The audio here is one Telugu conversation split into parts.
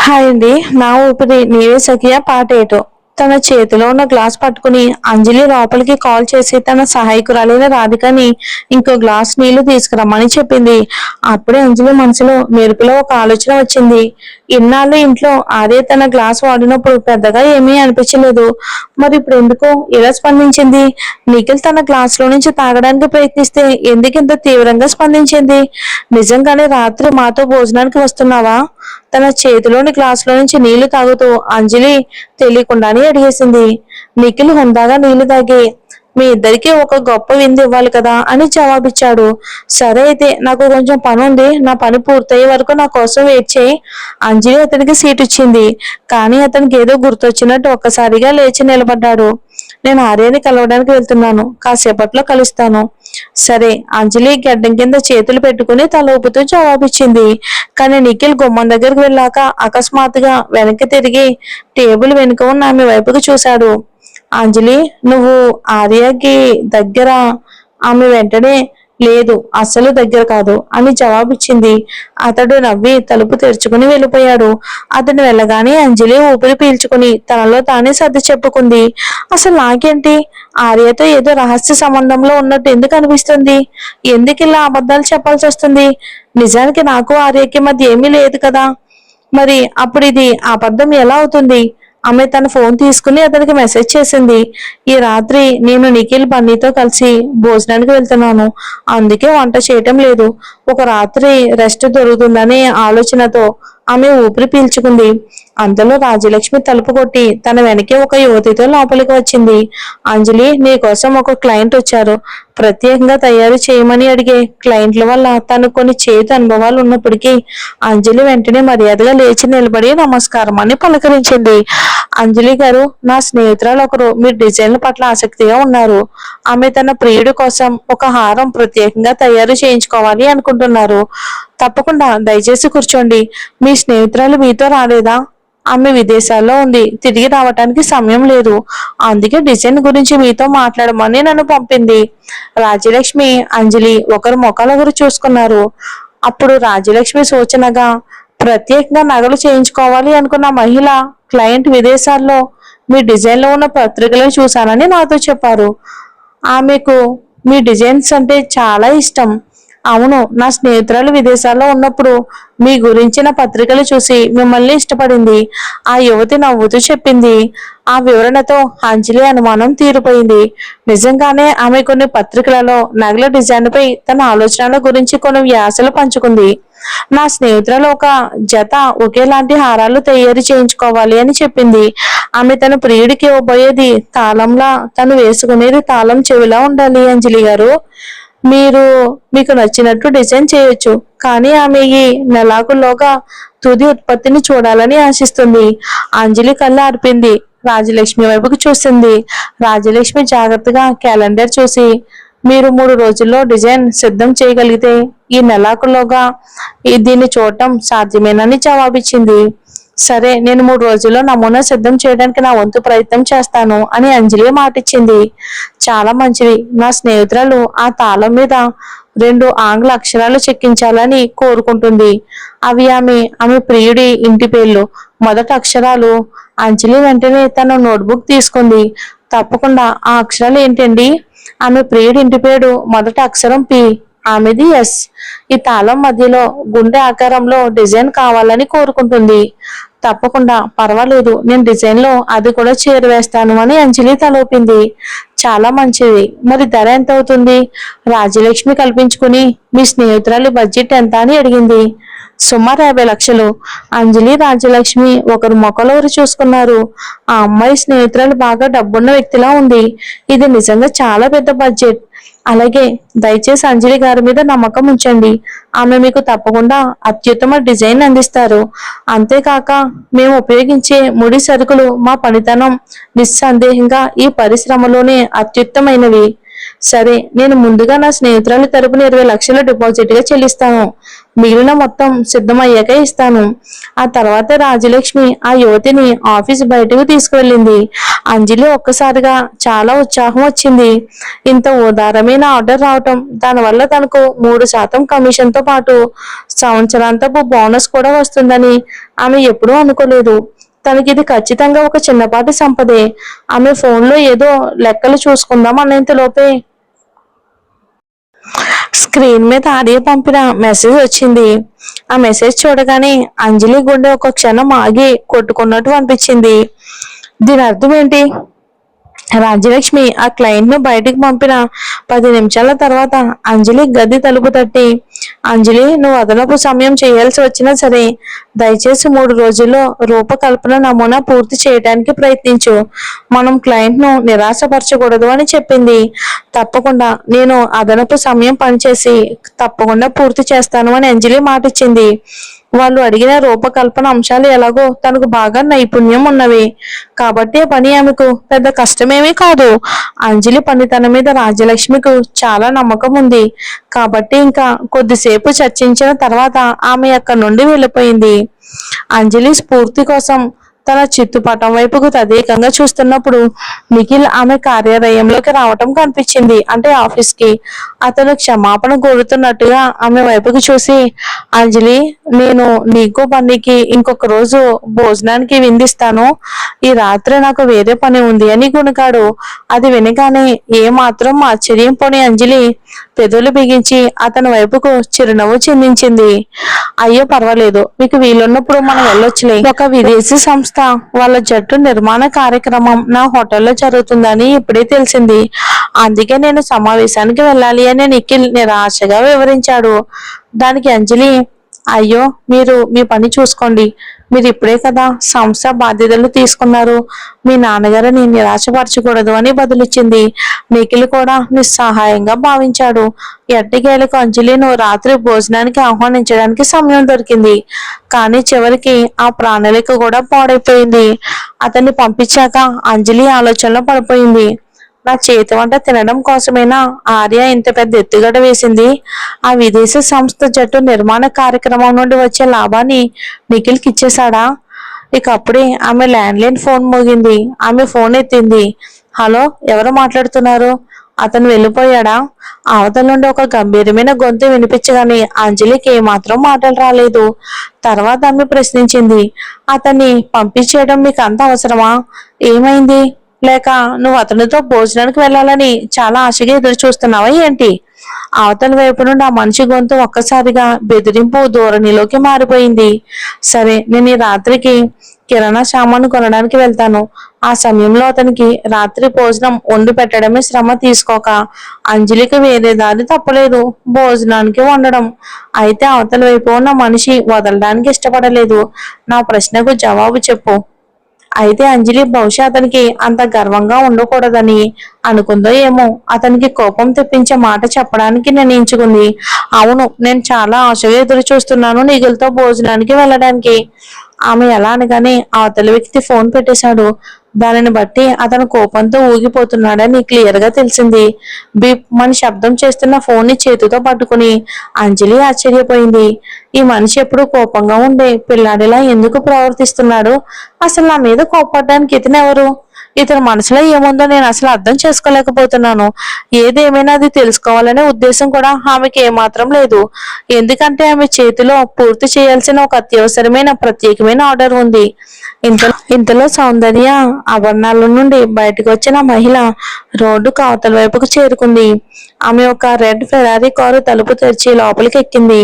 హాయ్ అండి. నా ఊపిరి నీవే సఖియా పాట ఏటో. తన చేతిలో ఉన్న గ్లాస్ పట్టుకుని అంజలి లోపలికి కాల్ చేసి తన సహాయకురాలైన రాధికని ఇంకో గ్లాస్ నీళ్లు తీసుకురమ్మని చెప్పింది. అప్పుడే అంజలి మనసులో మెరుపులో ఒక ఆలోచన వచ్చింది. ఇన్నాళ్ళు ఇంట్లో ఆర్య తన గ్లాస్ వాడినప్పుడు పెద్దగా ఏమీ అనిపించలేదు. మరి ఇప్పుడు ఎందుకో ఇలా స్పందించింది? నిఖిల్ తన గ్లాస్ లో నుంచి తాగడానికి ప్రయత్నిస్తే ఎందుకు ఇంత తీవ్రంగా స్పందించింది? నిజంగానే రాత్రి మాతో భోజనానికి వస్తున్నావా? తన చేతిలోని గ్లాస్ లో నుంచి నీళ్లు తాగుతూ అంజలి తెలియకుండానే అడిగేసింది. నిఖిల్ హుందాగా నీళ్లు తాగి మీ ఇద్దరికి ఒక గొప్ప విందు ఇవ్వాలి కదా అని జవాబిచ్చాడు. సరే అయితే నాకు కొంచెం పని ఉంది, నా పని పూర్తయ్యే వరకు నా కోసం వెయిట్ చేయి. అంజలి అతనికి సీట్ ఇచ్చింది. కానీ అతనికి ఏదో గుర్తొచ్చినట్టు ఒక్కసారిగా లేచి నిలబడ్డాడు. నేను ఆర్యని కలవడానికి వెళ్తున్నాను, కాసేపట్లో కలుస్తాను. సరే, అంజలి గడ్డం కింద చేతులు పెట్టుకుని తల ఊపుతూ జవాబిచ్చింది. కానీ నిఖిల్ గుమ్మం దగ్గరకు వెళ్ళాక అకస్మాత్తుగా వెనక్కి తిరిగి టేబుల్ వెనుక ఉన్న ఆమె వైపుకు చూశాడు. అంజలి, నువ్వు ఆర్యకి దగ్గర? ఆమె వెంటనే లేదు, అస్సలు దగ్గర కాదు అని జవాబిచ్చింది. అతడు నవ్వి తలుపు తెరుచుకుని వెళ్ళిపోయాడు. అతను వెళ్ళగానే అంజలి ఊపిరి పీల్చుకుని తనలో తానే సర్ది చెప్పుకుంది. అసలు నాకేంటి ఆర్యతో ఏదో రహస్య సంబంధంలో ఉన్నట్టు ఎందుకు అనిపిస్తుంది? ఎందుకు ఇలా అబద్ధాలు చెప్పాల్సి వస్తుంది? నిజానికి నాకు ఆర్యకి మధ్య ఏమీ లేదు కదా. మరి అప్పుడు ఇది అబద్ధం ఎలా అవుతుంది? ఆమె తన ఫోన్ తీసుకుని అతనికి మెసేజ్ చేసింది. ఈ రాత్రి నేను నిఖిల్ బన్నీతో కలిసి భోజనానికి వెళ్తున్నాను, అందుకే వంట చేయటం లేదు. ఒక రాత్రి రెస్ట్ దొరుకుతుందనే ఆలోచనతో ఆమె ఊపిరి పీల్చుకుంది. అంతలో రాజలక్ష్మి తలుపు కొట్టి తన వెనకే ఒక యువతితో లోపలికి వచ్చింది. అంజలి, నీ కోసం ఒక క్లయింట్ వచ్చారు. ప్రత్యేకంగా తయారు చేయమని అడిగే క్లయింట్ల వల్ల తనకు కొన్ని చేతి అనుభవాలు ఉన్నప్పటికీ అంజలి వెంటనే మర్యాదగా లేచి నిలబడి నమస్కారం అని పలకరించింది. అంజలి గారు, నా స్నేహితురాలు ఒకరు మీ డిజైన్ల పట్ల ఆసక్తిగా ఉన్నారు. ఆమె తన ప్రియుడి కోసం ఒక హారం ప్రత్యేకంగా తయారు చేయించుకోవాలి అనుకుంటున్నారు. తప్పకుండా, దయచేసి కూర్చోండి. మీ స్నేహితురాలు మీతో రాలేదా? ఆమె విదేశాల్లో ఉంది, తిరిగి రావటానికి సమయం లేదు. అందుకే డిజైన్ గురించి మీతో మాట్లాడమని నన్ను పంపింది. రాజ్యలక్ష్మి, అంజలి ఒకరు ముఖాలు ఒకరు చూసుకున్నారు. అప్పుడు రాజ్యలక్ష్మి సూచనగా, ప్రత్యేకంగా నగలు చేయించుకోవాలి అనుకున్న మహిళ క్లయింట్ విదేశాల్లో మీ డిజైన్లో ఉన్న పత్రికలను చూశానని నాతో చెప్పారు. ఆమెకు మీ డిజైన్స్ అంటే చాలా ఇష్టం. అవును, నా స్నేహితురాలు విదేశాల్లో ఉన్నప్పుడు మీ గురించిన పత్రికలు చూసి మిమ్మల్ని ఇష్టపడింది. ఆ యువతి నవ్వుతూ చెప్పింది. ఆ వివరణతో అంజలి అనుమానం తీరిపోయింది. నిజంగానే ఆమె కొన్ని పత్రికలలో నగల డిజైన్పై తన ఆలోచనల గురించి కొన్ని వ్యాసలు పంచుకుంది. నా స్నేహితురాలు ఒక జత ఒకేలాంటి హారాలు తయారు చేయించుకోవాలి అని చెప్పింది. ఆమె తన ప్రియుడికి ఇవ్వబోయేది తాళంలా, తను వేసుకునేది తాళం చెవిలా ఉండాలి. అంజలి గారు, మీకు నచ్చినట్టు డిజైన్ చేయొచ్చు, కానీ ఆమె ఈ నెలాకుల్లోగా తుది ఉత్పత్తిని చూడాలని ఆశిస్తుంది. అంజలి కళ్ళు ఆర్పింది. రాజలక్ష్మి వైపుకు చూసింది. రాజలక్ష్మి జాగ్రత్తగా క్యాలెండర్ చూసి, మీరు 3 రోజుల్లో డిజైన్ సిద్ధం చేయగలిగితే ఈ నెలాకుల్లోగా దీన్ని చూడటం సాధ్యమేనని జవాబిచ్చింది. సరే, నేను 3 రోజుల్లో నమూనా సిద్ధం చేయడానికి నా వంతు ప్రయత్నం చేస్తాను అని అంజలి మాటిచ్చింది. చాలా మంచిది. నా స్నేహితురాలు ఆ తాళం మీద 2 ఆంగ్ల అక్షరాలు చెక్కించాలని కోరుకుంటుంది. అవి ఆమె ప్రియుడి ఇంటి పేర్లు. మొదటి అక్షరాలు. అంజలి వెంటనే తన నోట్బుక్ తీసుకుంది. తప్పకుండా, ఆ అక్షరాలు ఏంటండి? ఆమె ప్రియుడి ఇంటి పేరు మొదటి అక్షరం పి, ఆమెది ఎస్. ఈ తాళం మధ్యలో గుండె ఆకారంలో డిజైన్ కావాలని కోరుకుంటుంది. తప్పకుండా, పర్వాలేదు, నేను డిజైన్ లో అది కూడా చేరవేస్తాను అని అంజలి తలూపింది. చాలా మంచిది. మరి ధర ఎంత అవుతుంది? రాజ్యలక్ష్మి కల్పించుకుని మీ స్నేహితురాలి బడ్జెట్ ఎంత అని అడిగింది. సుమారు 50 లక్షలు. అంజలి, రాజ్యలక్ష్మి ఒకరు మొక్కలొకరు చూసుకున్నారు. ఆ అమ్మాయి స్నేహితురాలు బాగా డబ్బున్న వ్యక్తిలా ఉంది. ఇది నిజంగా చాలా పెద్ద బడ్జెట్. అలాగే, దయచేసి అంజలి గారి మీద నమ్మకం ఉంచండి. ఆమె మీకు తప్పకుండా అత్యుత్తమ డిజైన్ అందిస్తారు. అంతేకాక మేము ఉపయోగించే ముడి సరుకులు మా పనితనం నిస్సందేహంగా ఈ పరిశ్రమలోనే అత్యుత్తమైనవి. సరే, నేను ముందుగా నా స్నేహితురాలి తరపున 20 లక్షలు డిపాజిట్ గా చెల్లిస్తాను. మిగిలిన మొత్తం సిద్ధమయ్యాక ఇస్తాను. ఆ తర్వాత రాజలక్ష్మి ఆ యువతిని ఆఫీస్ బయటకు తీసుకువెళ్ళింది. అంజలి ఒక్కసారిగా చాలా ఉత్సాహం వచ్చింది. ఇంత ఉదారమైన ఆర్డర్ రావటం, దానివల్ల తనకు 3% కమిషన్ తో పాటు సంవత్సరాంతపు బోనస్ కూడా వస్తుందని ఆమె ఎప్పుడూ అనుకోలేదు. తనకి ఇది ఖచ్చితంగా ఒక చిన్నపాటి సంపదే. ఆమె ఫోన్లో ఏదో లెక్కలు చూసుకుందాం అనేంతలోపే స్క్రీన్ మీద ఆడియో పంపిన మెసేజ్ వచ్చింది. ఆ మెసేజ్ చూడగానే అంజలి గుండె ఒక క్షణం ఆగి కొట్టుకున్నట్టు అనిపించింది. దీని అర్థం ఏంటి? రాజ్యలక్ష్మి ఆ క్లయింట్ ను బయటికి పంపిన 10 నిమిషాల తర్వాత అంజలి గది తలుపు తట్టి, అంజలి, నువ్వు అదనపు సమయం చేయాల్సి వచ్చినా సరే దయచేసి 3 రోజుల్లో రూపకల్పన నమూనా పూర్తి చేయడానికి ప్రయత్నించు. మనం క్లయింట్ ను నిరాశపరచకూడదు అని చెప్పింది. తప్పకుండా, నేను అదనపు సమయం పనిచేసి తప్పకుండా పూర్తి చేస్తాను అని అంజలి మాటిచ్చింది. వాళ్ళు అడిగిన రూపకల్పన అంశాలు ఎలాగో తనకు బాగా నైపుణ్యం ఉన్నవి కాబట్టి ఆ పని ఆమెకు పెద్ద కష్టమేమీ కాదు. అంజలి పనితనం మీద రాజ్యలక్ష్మికి చాలా నమ్మకం ఉంది కాబట్టి ఇంకా కొద్దిసేపు చర్చించిన తర్వాత ఆమె అక్కడి నుండి వెళ్ళిపోయింది. అంజలి స్ఫూర్తి కోసం తన చిత్తుపటం వైపుకు తదేకంగా చూస్తున్నప్పుడు నిఖిల్ ఆమె కార్యాలయంలోకి రావటం కనిపించింది. అంటే ఆఫీస్ కి. అతను క్షమాపణ కోరుతున్నట్టుగా ఆమె వైపుకు చూసి, అంజలి, నేను నీకు పనికి ఇంకొక రోజు భోజనానికి విందిస్తాను. ఈ రాత్రి నాకు వేరే పని ఉంది అని గుణకాడు. అది వినగానే ఏ మాత్రం ఆశ్చర్యం పోని అంజలి పెదవులు బిగించి అతని వైపుకు చిరునవ్వు చిందించింది. అయ్యో, పర్వాలేదు, మీకు వీలున్నప్పుడు మనం వెళ్ళొచ్చులే. ఒక విదేశీ సంస్థ వాళ్ళ జట్టు నిర్మాణ కార్యక్రమం నా హోటల్లో జరుగుతుందని ఇప్పుడే తెలిసింది. అందుకే నేను సమావేశానికి వెళ్ళాలి అని నిఖిల్ నిరాశగా వివరించాడు. దానికి అంజలి, అయ్యో, మీరు మీ పని చూసుకోండి. మీరు ఇప్పుడే కదా సంస్థ బాధ్యతలు తీసుకున్నారు. మీ నాన్నగారిని నిరాశపరచకూడదు అని బదులిచ్చింది. నిఖిల్ కూడా నిస్సహాయంగా భావించాడు. ఎట్టకేలకు అంజలిను రాత్రి భోజనానికి ఆహ్వానించడానికి సమయం దొరికింది. కానీ చివరికి ఆ ప్రణాళిక కూడా పాడైపోయింది. అతన్ని పంపించాక అంజలి ఆలోచనలో పడిపోయింది. నా చేతి వంట తినడం కోసమేనా ఆర్య ఇంత పెద్ద ఎత్తుగడ వేసింది? ఆ విదేశీ సంస్థ జట్టు నిర్మాణ కార్యక్రమం నుండి వచ్చే లాభాన్ని నిఖిల్కి ఇచ్చేశాడా? ఇక అప్పుడే ఆమె ల్యాండ్లైన్ ఫోన్ మోగింది. ఆమె ఫోన్ ఎత్తింది. హలో, ఎవరు మాట్లాడుతున్నారు? అతను వెళ్ళిపోయాడా? అవతల నుండి ఒక గంభీరమైన గొంతు వినిపించగానే అంజలికి ఏమాత్రం మాటలు రాలేదు. తర్వాత ఆమె ప్రశ్నించింది, అతన్ని పంపించేయడం మీకు అంత అవసరమా? ఏమైంది? లేక నువ్వు అతనితో భోజనానికి వెళ్ళాలని చాలా ఆశగా ఎదురు చూస్తున్నావా ఏంటి? అవతల వైపు నుండి ఆ మనిషి గొంతు ఒక్కసారిగా బెదిరింపు ధోరణిలోకి మారిపోయింది. సరే, నేను ఈ రాత్రికి కిరాణా సామాను కొనడానికి వెళ్తాను. ఆ సమయంలో అతనికి రాత్రి భోజనం వండి పెట్టడమే శ్రమ తీసుకోక అంజలికి వేరే దారి తప్పలేదు భోజనానికి వండడం. అయితే అవతల వైపు ఉన్న మనిషి వదలడానికి ఇష్టపడలేదు. నా ప్రశ్నకు జవాబు చెప్పు. అయితే అంజలి బహుశా అతనికి అంత గర్వంగా ఉండకూడదని అనుకుందో ఏమో అతనికి కోపం తెప్పించే మాట చెప్పడానికి నిర్ణయించుకుంది. అవును, నేను చాలా ఆశగా ఎదురు చూస్తున్నాను నిఖిల్తో భోజనానికి వెళ్ళడానికి. ఆమె ఎలా అనగానే అవతల వ్యక్తి ఫోన్ పెట్టేశాడు. దానిని బట్టి అతను కోపంతో ఊగిపోతున్నాడని క్లియర్ గా తెలిసింది. బీప్ మన శబ్దం చేస్తున్న ఫోన్ ని చేతితో పట్టుకుని అంజలి ఆశ్చర్యపోయింది. ఈ మనిషి ఎప్పుడు కోపంగా ఉండే పిల్లాడిలా ఎందుకు ప్రవర్తిస్తున్నాడు? అసలు నా మీద కోపడడానికి ఇతను ఎవరు? ఇతని మనసులో ఏముందో నేను అసలు అర్థం చేసుకోలేకపోతున్నాను. ఏదేమైనా అది తెలుసుకోవాలనే ఉద్దేశం కూడా ఆమెకి ఏమాత్రం లేదు. ఎందుకంటే ఆమె చేతిలో పూర్తి చేయాల్సిన ఒక అత్యవసరమైన ప్రత్యేకమైన ఆర్డర్ ఉంది. ఇంతలో సౌందర్య ఆభరణాల నుండి బయటకు వచ్చిన మహిళ రోడ్డుకు అవతల వైపుకు చేరుకుంది. ఆమె ఒక రెడ్ ఫెరారీ కారు తలుపు తెరిచి లోపలికి ఎక్కింది.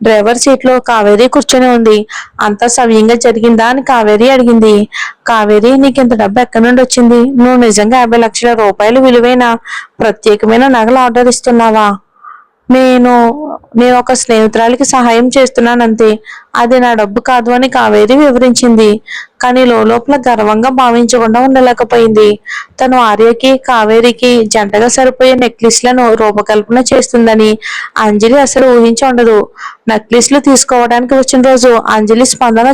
డ్రైవర్ సీట్ లో కావేరి కూర్చొని ఉంది. అంతా సవ్యంగా జరిగిందా అని కావేరి అడిగింది. కావేరి, నీకు ఇంత డబ్బు ఎక్కడి నుండి వచ్చింది? నువ్వు నిజంగా 50 లక్షల రూపాయలు విలువైన ప్రత్యేకమైన నగలు ఆర్డర్ ఇస్తున్నావా? నేను నేను ఒక స్నేహితురాలికి సహాయం చేస్తున్నానంతే. అది నా డబ్బు కాదు అని కావేరి వివరించింది. కానీ లోపల గర్వంగా భావించకుండా ఉండలేకపోయింది. తను ఆర్యకి కావేరికి జంటగా సరిపోయే నెక్లెస్లను రూపకల్పన చేస్తుందని అంజలి అసలు ఊహించి ఉండదు. నెక్లెస్లు తీసుకోవడానికి వచ్చిన రోజు అంజలి స్పందన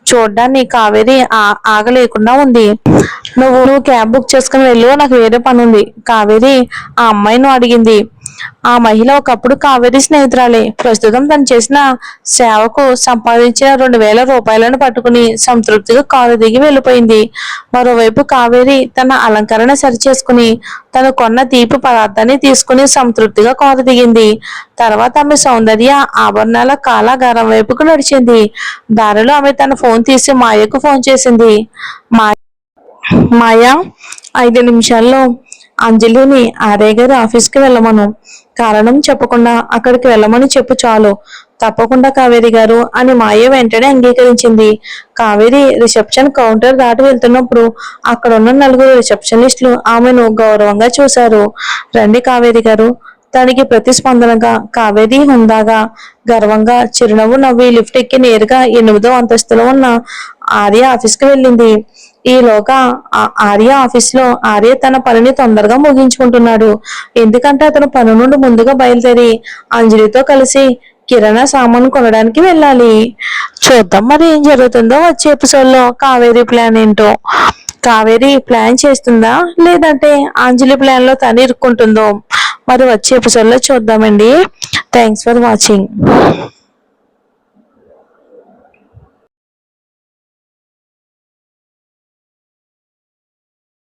చూడ్డాన్ని కావేరి ఆగలేకుండా ఉంది. నువ్వు క్యాబ్ బుక్ చేసుకుని వెళ్ళు, నాకు వేరే పని ఉంది. కావేరి ఆ అమ్మాయిని అడిగింది. ఆ మహిళ ఒకప్పుడు కావేరి స్నేహితురాలే. ప్రస్తుతం తను చేసిన సేవకు సంపాదించిన 2,000 రూపాయలను పట్టుకుని సంతృప్తిగా కారు దిగి వెళ్ళిపోయింది. మరోవైపు కావేరి తన అలంకరణ సరిచేసుకుని తను కొన్న తీపి పదార్థాన్ని తీసుకుని సంతృప్తిగా కారు దిగింది. తర్వాత ఆమె సౌందర్య ఆభరణాల కాలాగారం వైపుకు నడిచింది. దారిలో ఆమె తన ఫోన్ తీసి మాయకు ఫోన్ చేసింది. మాయా, 5 నిమిషాల్లో అంజలిని ఆర్య గారి ఆఫీస్కి వెళ్ళమను. కారణం చెప్పకుండా అక్కడికి వెళ్ళమని చెప్పు చాలు. తప్పకుండా కావేరి గారు అని మాయ వెంటనే అంగీకరించింది. కావేరి రిసెప్షన్ కౌంటర్ దాటి వెళ్తున్నప్పుడు అక్కడ ఉన్న 4 రిసెప్షనిస్టులు ఆమెను గౌరవంగా చూశారు. రండి కావేరి గారు. దానికి ప్రతిస్పందనగా కావేరి హుందాగా గర్వంగా చిరునవ్వు నవ్వి లిఫ్ట్ ఎక్కి నేరుగా 8వ అంతస్తులో ఉన్న ఆర్య ఆఫీస్కి వెళ్ళింది. ఈలోగా ఆర్య ఆఫీస్ లో ఆర్య తన పనిని తొందరగా ముగించుకుంటున్నాడు. ఎందుకంటే అతను పని నుండి ముందుగా బయలుదేరి అంజలితో కలిసి కిరాణా సామాను కొనడానికి వెళ్ళాలి. చూద్దాం మరి ఏం జరుగుతుందో వచ్చే ఎపిసోడ్ లో. కావేరి ప్లాన్ ఏంటో. కావేరి ప్లాన్ చేస్తుందా లేదంటే అంజలి ప్లాన్ లో తను ఇరుక్కుంటుందో మరి వచ్చే ఎపిసోడ్ లో చూద్దామండి. Thanks for watching.